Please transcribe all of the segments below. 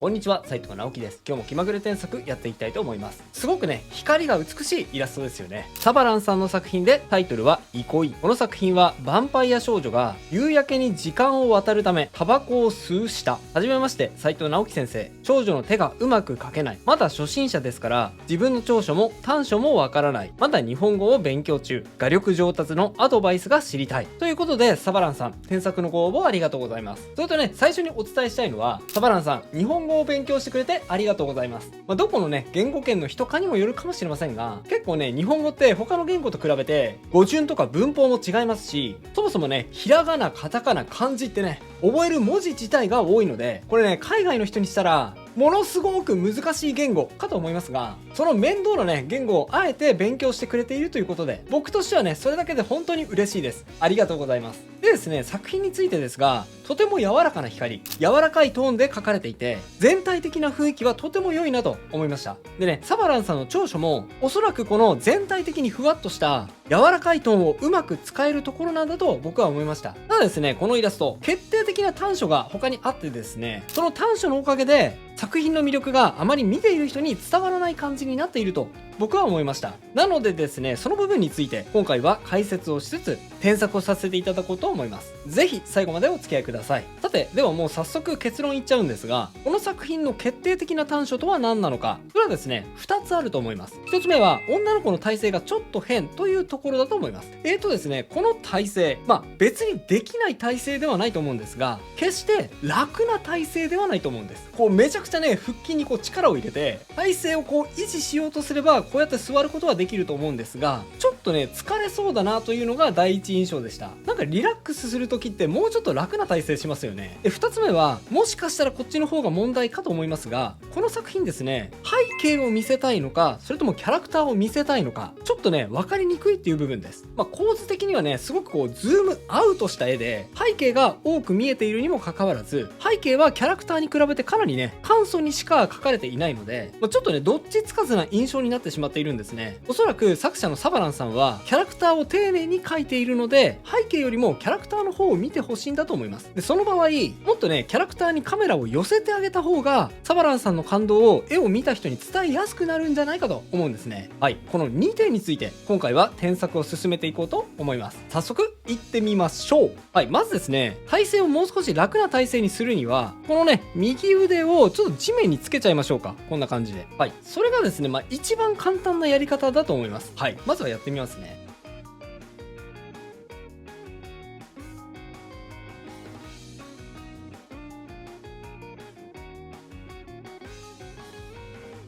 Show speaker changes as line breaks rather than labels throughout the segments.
こんにちは、斉藤直樹です。今日も気まぐれ添削やっていきたいと思います。すごくね、光が美しいイラストですよね。サバランさんの作品でタイトルは憩い。この作品はヴァンパイア少女が夕焼けに時間を渡るためタバコを吸うした。はじめまして、斉藤直樹先生。少女の手がうまく描けない。まだ初心者ですから、自分の長所も短所もわからない。まだ日本語を勉強中。画力上達のアドバイスが知りたい。ということで、サバランさん、添削のご応募ありがとうございます。それとね、最初にお伝えしたいのは、サバランさん、日本語を勉強してくれてありがとうございます。どこのね、言語圏の人かにもよるかもしれませんが、結構ね、日本語って他の言語と比べて、語順とか文法も違いますし、そもそもね、ひらがな、カタカナ、漢字ってね、覚える文字自体が多いので、これね、海外の人にしたら、ものすごく難しい言語かと思いますが、その面倒なね、言語をあえて勉強してくれているということで、僕としてはね、それだけで本当に嬉しいです。ありがとうございます。でですね、作品についてですが、とても柔らかな光、柔らかいトーンで描かれていて、全体的な雰囲気はとても良いなと思いました。でね、サバランさんの長所も、おそらくこの全体的にふわっとした柔らかいトーンをうまく使えるところなんだと僕は思いました。ただですね、このイラスト、決定的な短所が他にあってですね、その短所のおかげで、作品の魅力があまり見ている人に伝わらない感じになっていると僕は思いました。なのでですね、その部分について今回は解説をしつつ添削をさせていただこうと思います。ぜひ最後までお付き合いください。さて、ではもう早速結論言っちゃうんですが、この作品の決定的な短所とは何なのか、それはですね、2つあると思います。1つ目は女の子の体勢がちょっと変というところだと思います。ですね、この体勢、別にできない体勢ではないと思うんですが、決して楽な体勢ではないと思うんです。こうめちゃくちゃね、腹筋にこう力を入れて体勢をこう維持しようとすればこうやって座ることはできると思うんですが、ちょっとね疲れそうだなというのが第一印象でした。なんかリラックスする時ってもうちょっと楽な体勢しますよね。で、2つ目はもしかしたらこっちの方が問題かと思いますが、この作品ですね、背景を見せたいのかそれともキャラクターを見せたいのか、ちょっとね分かりにくいっていう部分です。構図的にはねすごくこうズームアウトした絵で背景が多く見えているにもかかわらず、背景はキャラクターに比べてかなりね簡素にしか描かれていないので、ちょっとねどっちつかずな印象になってしまっているんですね。おそらく作者のサバランさんはキャラクターを丁寧に描いているので、背景よりもキャラクターの方を見てほしいんだと思います。で、その場合もっとねキャラクターにカメラを寄せてあげた方がサバランさんの感動を絵を見た人に伝えやすくなるんじゃないかと思うんですね。はい、この2点について今回は添削を進めていこうと思います。早速いってみましょう。はい、まずですね、体勢をもう少し楽な体勢にするには、このね右腕をちょっと地面につけちゃいましょうか。こんな感じで。はい、それがですね一番簡単なやり方だと思います。はい、まずはやってみますね。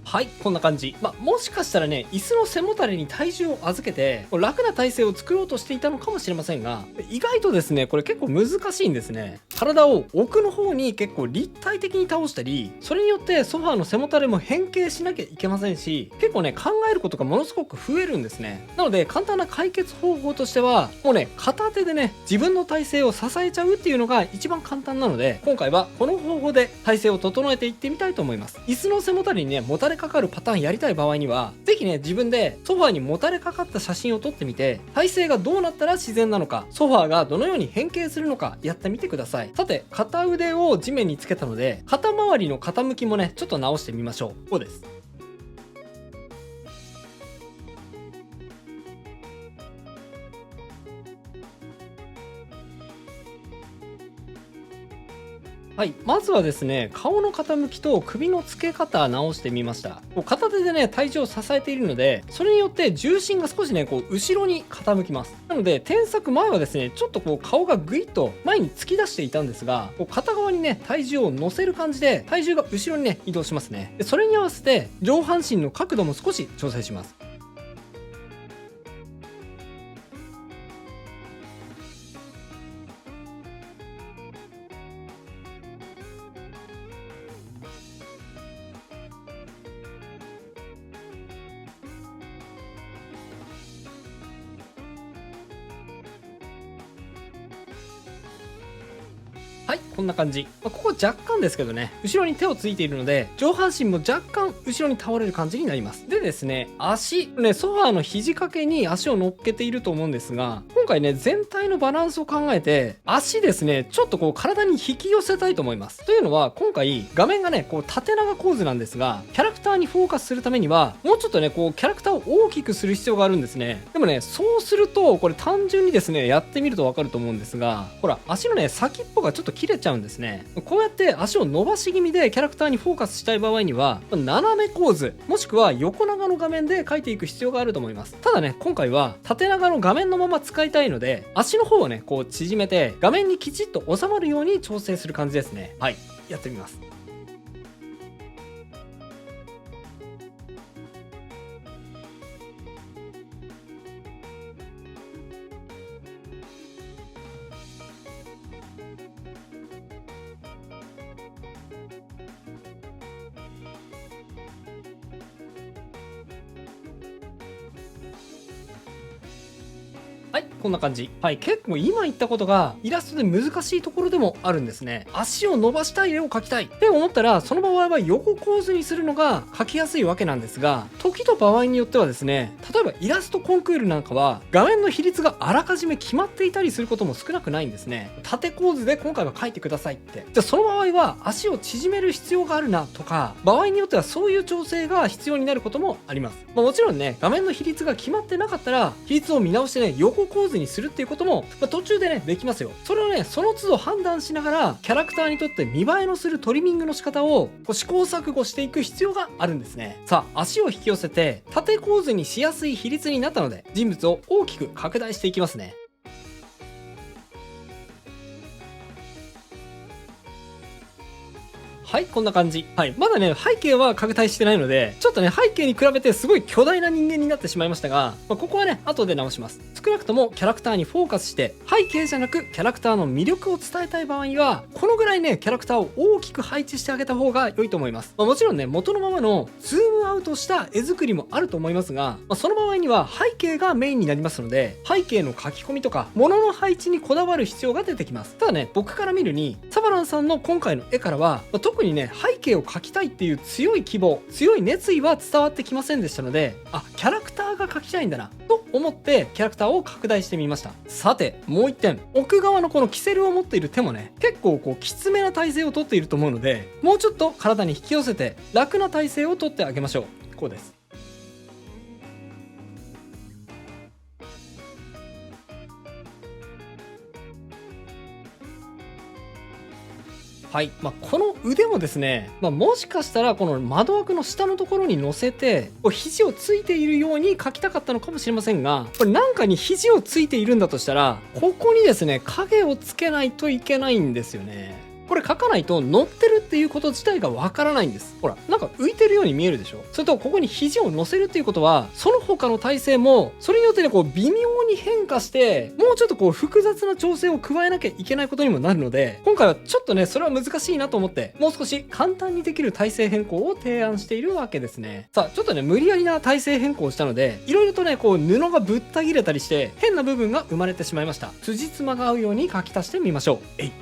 はい、こんな感じ。もしかしたらね、椅子の背もたれに体重を預けて、楽な体勢を作ろうとしていたのかもしれませんが、意外とですね、これ結構難しいんですね。体を奥の方に結構立体的に倒したり、それによってソファーの背もたれも変形しなきゃいけませんし、結構ね、考えることがものすごく増えるんですね。なので、簡単な解決方法としては、もうね、片手でね、自分の体勢を支えちゃうっていうのが一番簡単なので、今回はこの方法で体勢を整えていってみたいと思います。椅子の背もたれにね、もたれかかるパターンやりたい場合には、ぜひね自分でソファーにもたれかかった写真を撮ってみて、体勢がどうなったら自然なのか、ソファーがどのように変形するのかやってみてください。さて、片腕を地面につけたので、肩周りの傾きもねちょっと直してみましょう。こうです。はい、まずはですね、顔の傾きと首の付け方直してみました。こう片手でね、体重を支えているので、それによって重心が少しね、こう後ろに傾きます。なので、添削前はですね、ちょっとこう顔がぐいっと前に突き出していたんですが、こう片側にね、体重を乗せる感じで、体重が後ろにね、移動しますね。で、それに合わせて上半身の角度も少し調整します。はい、こんな感じ。ここ若干ですけどね、後ろに手をついているので、上半身も若干後ろに倒れる感じになります。でですね、足、ね、ソファーの肘掛けに足を乗っけていると思うんですが、今回ね、全体のバランスを考えて、足ですね、ちょっとこう体に引き寄せたいと思います。というのは、今回画面がね、こう縦長構図なんですが、キャラクターにフォーカスするためには、もうちょっとね、こうキャラクターを大きくする必要があるんですね。でもね、そうすると、これ単純にですね、やってみるとわかると思うんですが、ほら、足のね、先っぽがちょっと切れちゃうんですね。こうやって足を伸ばし気味でキャラクターにフォーカスしたい場合には、斜め構図、もしくは横長の画面で描いていく必要があると思います。ただね、今回は縦長の画面のまま使いたいので、足の方をね、こう縮めて、画面にきちっと収まるように調整する感じですね。はい、やってみます。はい、こんな感じ。はい、結構今言ったことがイラストで難しいところでもあるんですね。足を伸ばしたい絵を描きたいって思ったら、その場合は横構図にするのが描きやすいわけなんですが、時と場合によってはですね、例えばイラストコンクールなんかは画面の比率があらかじめ決まっていたりすることも少なくないんですね。縦構図で今回は描いてくださいって。じゃあその場合は足を縮める必要があるなとか、場合によってはそういう調整が必要になることもあります。もちろんね、画面の比率が決まってなかったら、比率を見直してね、横構図にするっていうことも、途中でね、できますよ。それをね、その都度判断しながら、キャラクターにとって見栄えのするトリミングの仕方を試行錯誤していく必要があるんですね。さあ、足を引き寄せて、縦構図にしやすい比率になったので、人物を大きく拡大していきますね。はい、こんな感じ。はい、まだね、背景は拡大してないので、ちょっとね、背景に比べてすごい巨大な人間になってしまいましたが、ここはね、後で直します。少なくともキャラクターにフォーカスして、背景じゃなくキャラクターの魅力を伝えたい場合には、このぐらいね、キャラクターを大きく配置してあげた方が良いと思います。もちろんね、元のままのズームアウトした絵作りもあると思いますが、その場合には背景がメインになりますので、背景の書き込みとか、物の配置にこだわる必要が出てきます。ただね、僕から見るに、サバランさんの今回の絵からは、特にね、背景を描きたいっていう強い希望、強い熱意は伝わってきませんでしたので、キャラクターが描きたいんだなと思ってキャラクターを拡大してみました。さて、もう一点、奥側のこのキセルを持っている手もね、結構こうきつめな体勢をとっていると思うので、もうちょっと体に引き寄せて楽な体勢をとってあげましょう。こうです。はい、この腕もですね、もしかしたらこの窓枠の下のところに乗せて、こう肘をついているように描きたかったのかもしれませんが、これなんかに肘をついているんだとしたら、ここにですね、影をつけないといけないんですよね。これ書かないと乗ってるっていうこと自体がわからないんです。ほら、なんか浮いてるように見えるでしょ。それとここに肘を乗せるっていうことは、その他の体勢もそれによってね、こう微妙に変化して、もうちょっとこう複雑な調整を加えなきゃいけないことにもなるので、今回はちょっとね、それは難しいなと思って、もう少し簡単にできる体勢変更を提案しているわけですね。さあ、ちょっとね、無理やりな体勢変更をしたので、いろいろとね、こう布がぶった切れたりして変な部分が生まれてしまいました。辻褄が合うように書き足してみましょう。えい。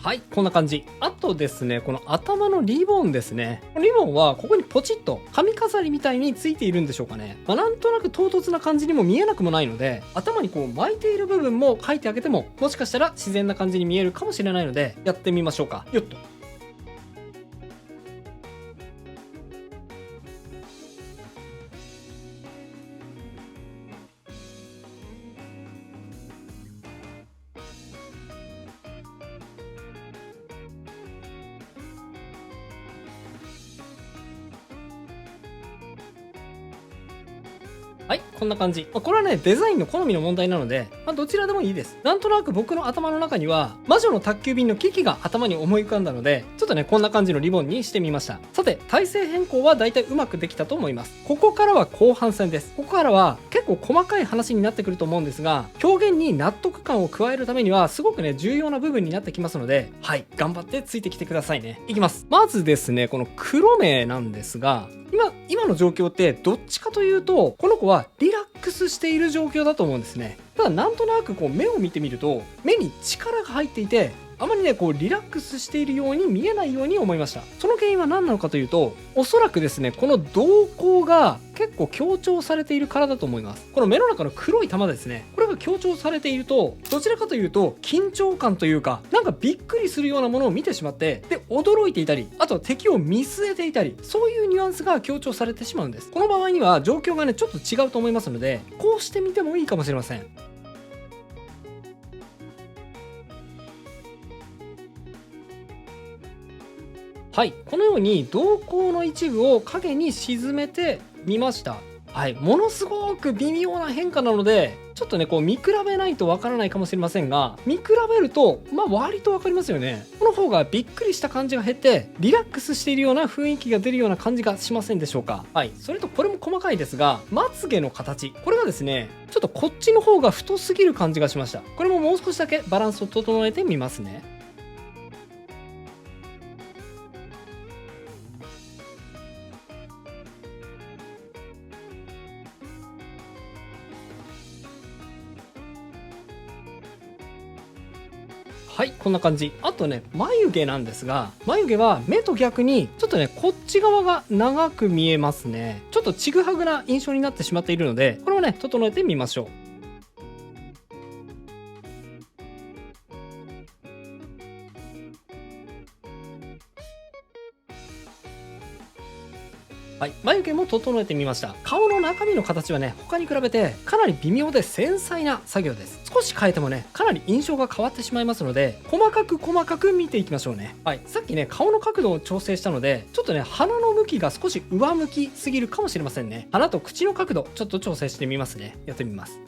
はい、こんな感じ。あとですね、この頭のリボンですね。このリボンはここにポチッと髪飾りみたいについているんでしょうかね。なんとなく唐突な感じにも見えなくもないので、頭にこう巻いている部分も描いてあげても、もしかしたら自然な感じに見えるかもしれないので、やってみましょうか。よっと。はい、こんな感じ。これはね、デザインの好みの問題なので、どちらでもいいです。なんとなく僕の頭の中には、魔女の宅急便のキキが頭に思い浮かんだので、ちょっとね、こんな感じのリボンにしてみました。さて、体勢変更はだいたいうまくできたと思います。ここからは後半戦です。ここからは結結構細かい話になってくると思うんですが、表現に納得感を加えるためにはすごくね重要な部分になってきますので、はい、頑張ってついてきてくださいね。いきます。まずですね、この黒目なんですが、今の状況ってどっちかというとこの子はリラックスしている状況だと思うんですね。ただなんとなくこう目を見てみると目に力が入っていて、あまりねこうリラックスしているように見えないように思いました。その原因は何なのかというと、おそらくですねこの瞳孔が結構強調されているからだと思います。この目の中の黒い玉ですね、これが強調されているとどちらかというと緊張感というか、なんかびっくりするようなものを見てしまって、で驚いていたり、あとは敵を見据えていたり、そういうニュアンスが強調されてしまうんです。この場合には状況がねちょっと違うと思いますので、こうしてみてもいいかもしれません。はい、このように瞳孔の一部を影に沈めてみました。はい、ものすごく微妙な変化なので、ちょっとねこう見比べないとわからないかもしれませんが、見比べると割とわかりますよね。この方がびっくりした感じが減ってリラックスしているような雰囲気が出るような感じがしませんでしょうか。はい、それとこれも細かいですが、まつげの形、これがですねちょっとこっちの方が太すぎる感じがしました。これももう少しだけバランスを整えてみますね。はい、こんな感じ。あとね眉毛なんですが、眉毛は目と逆にちょっとねこっち側が長く見えますね。ちょっとちぐはぐな印象になってしまっているので、これをね整えてみましょう。はい、眉毛も整えてみました。顔の中身の形はね他に比べてかなり微妙で繊細な作業です。少し変えてもねかなり印象が変わってしまいますので、細かく見ていきましょうね。はい、さっきね顔の角度を調整したので、ちょっとね鼻の向きが少し上向きすぎるかもしれませんね。鼻と口の角度ちょっと調整してみますね。やってみます。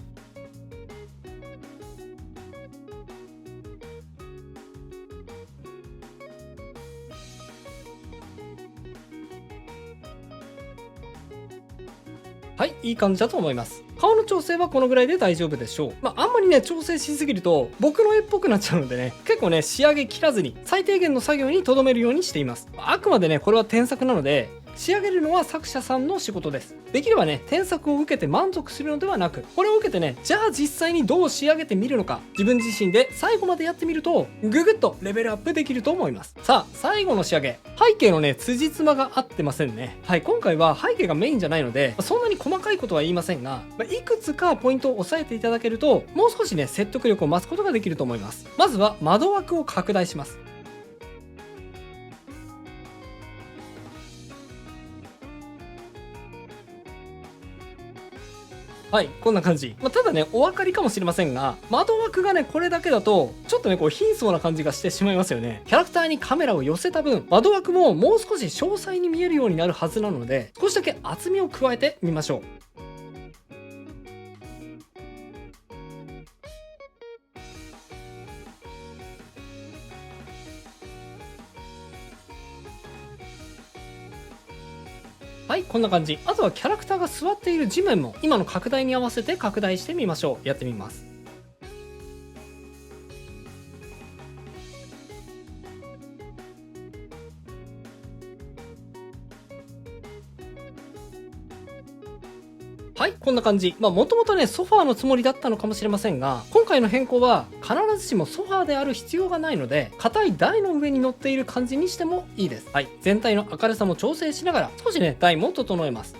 はい、いい感じだと思います。顔の調整はこのぐらいで大丈夫でしょう。あんまりね、調整しすぎると僕の絵っぽくなっちゃうのでね、結構ね、仕上げ切らずに最低限の作業にとどめるようにしています。あくまでね、これは添削なので、仕上げるのは作者さんの仕事です。できればね、添削を受けて満足するのではなく、これを受けてね、じゃあ実際にどう仕上げてみるのか、自分自身で最後までやってみると、ぐぐっとレベルアップできると思います。さあ、最後の仕上げ。背景のね、辻褄が合ってませんね。はい、今回は背景がメインじゃないので、そんなに細かいことは言いませんが、いくつかポイントを押さえていただけると、もう少しね、説得力を増すことができると思います。まずは窓枠を拡大します。はい、こんな感じ。ただね、お分かりかもしれませんが、窓枠がね、これだけだと、ちょっとね、こう、貧相な感じがしてしまいますよね。キャラクターにカメラを寄せた分、窓枠ももう少し詳細に見えるようになるはずなので、少しだけ厚みを加えてみましょう。はい、こんな感じ。あとはキャラクターが座っている地面も今の拡大に合わせて拡大してみましょう。やってみます。はい、こんな感じ。もともとね、ソファーのつもりだったのかもしれませんが、今回の変更は必ずしもソファーである必要がないので、硬い台の上に乗っている感じにしてもいいです。はい、全体の明るさも調整しながら、少しね、台も整えます。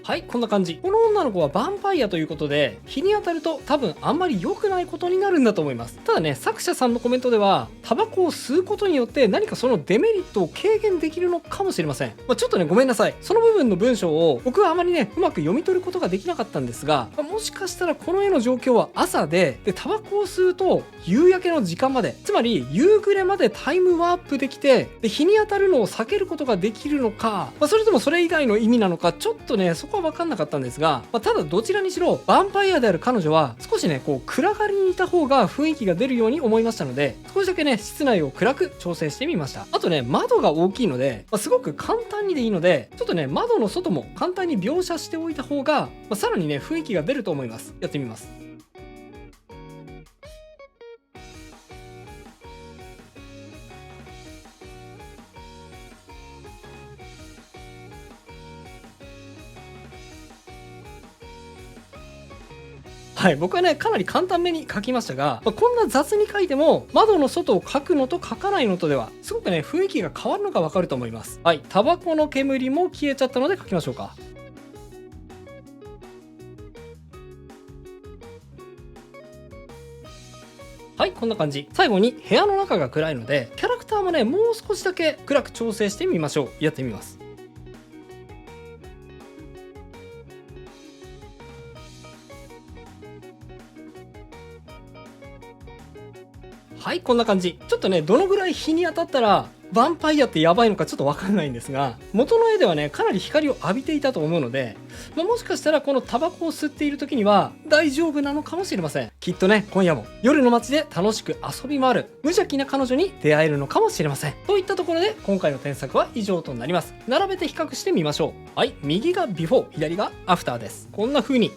はい、こんな感じ。この女の子はヴァンパイアということで、日に当たると多分あんまり良くないことになるんだと思います。ただね、作者さんのコメントでは、タバコを吸うことによって何かそのデメリットを軽減できるのかもしれません。ちょっとね、ごめんなさい。その部分の文章を僕はあまりね、うまく読み取ることができなかったんですが、もしかしたらこの絵の状況は朝で、タバコを吸うと夕焼けの時間まで、つまり夕暮れまでタイムワープできて、日に当たるのを避けることができるのか、それともそれ以外の意味なのか、ちょっとね、そこは分かんなかったんですが、ただどちらにしろヴァンパイアである彼女は少しねこう暗がりにいた方が雰囲気が出るように思いましたので、少しだけね室内を暗く調整してみました。あとね、窓が大きいので、すごく簡単にでいいので、ちょっとね、窓の外も簡単に描写しておいた方が、さらにね、雰囲気が出ると思います。やってみます。はい、僕はね、かなり簡単めに描きましたが、こんな雑に描いても、窓の外を描くのと描かないのとでは、すごくね、雰囲気が変わるのがわかると思います。はい、タバコの煙も消えちゃったので描きましょうか。はい、こんな感じ。最後に部屋の中が暗いので、キャラクターもね、もう少しだけ暗く調整してみましょう。やってみます。はい、こんな感じ。ちょっとね、どのぐらい日に当たったら、ヴァンパイアってやばいのかちょっとわかんないんですが、元の絵ではね、かなり光を浴びていたと思うので、もしかしたらこのタバコを吸っている時には大丈夫なのかもしれません。きっとね、今夜も夜の街で楽しく遊び回る無邪気な彼女に出会えるのかもしれません。といったところで、今回の添削は以上となります。並べて比較してみましょう。はい、右がビフォー、左がアフターです。こんな風に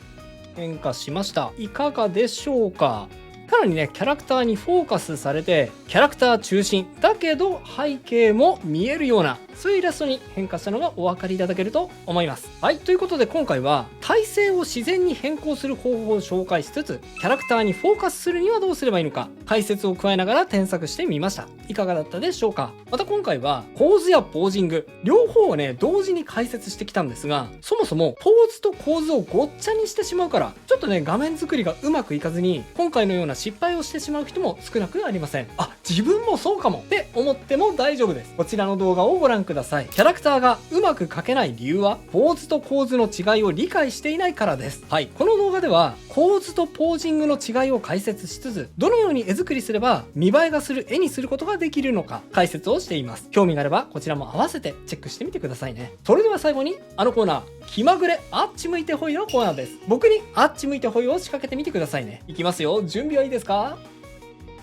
変化しました。いかがでしょうか？かなりね、キャラクターにフォーカスされて、キャラクター中心だけど背景も見えるような、そういうイラストに変化したのがお分かりいただけると思います。はい、ということで今回は体勢を自然に変更する方法を紹介しつつ、キャラクターにフォーカスするにはどうすればいいのか解説を加えながら添削してみました。いかがだったでしょうか？また今回は構図やポージング両方をね、同時に解説してきたんですが、そもそもポーズと構図をごっちゃにしてしまうから、ちょっとね、画面作りがうまくいかずに今回のような失敗をしてしまう人も少なくありません。あ、自分もそうかもって思っても大丈夫です。こちらの動画をご覧ください。キャラクターがうまく描けない理由は、ポーズと構図の違いを理解していないからです。はい、この動画では構図とポージングの違いを解説しつつ、どのように絵作りすれば見栄えがする絵にすることができるのか解説をしています。興味があればこちらも合わせてチェックしてみてくださいね。それでは最後にあのコーナー、気まぐれあっち向いてほいのコーナーです。僕にあっち向いてほいを仕掛けてみてくださいね。いきますよ。準備はいいですか？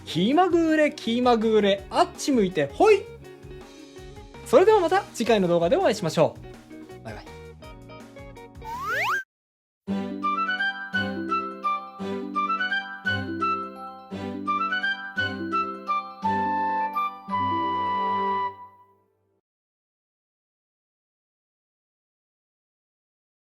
気まぐれ気まぐれあっち向いてほい。それではまた次回の動画でお会いしましょう。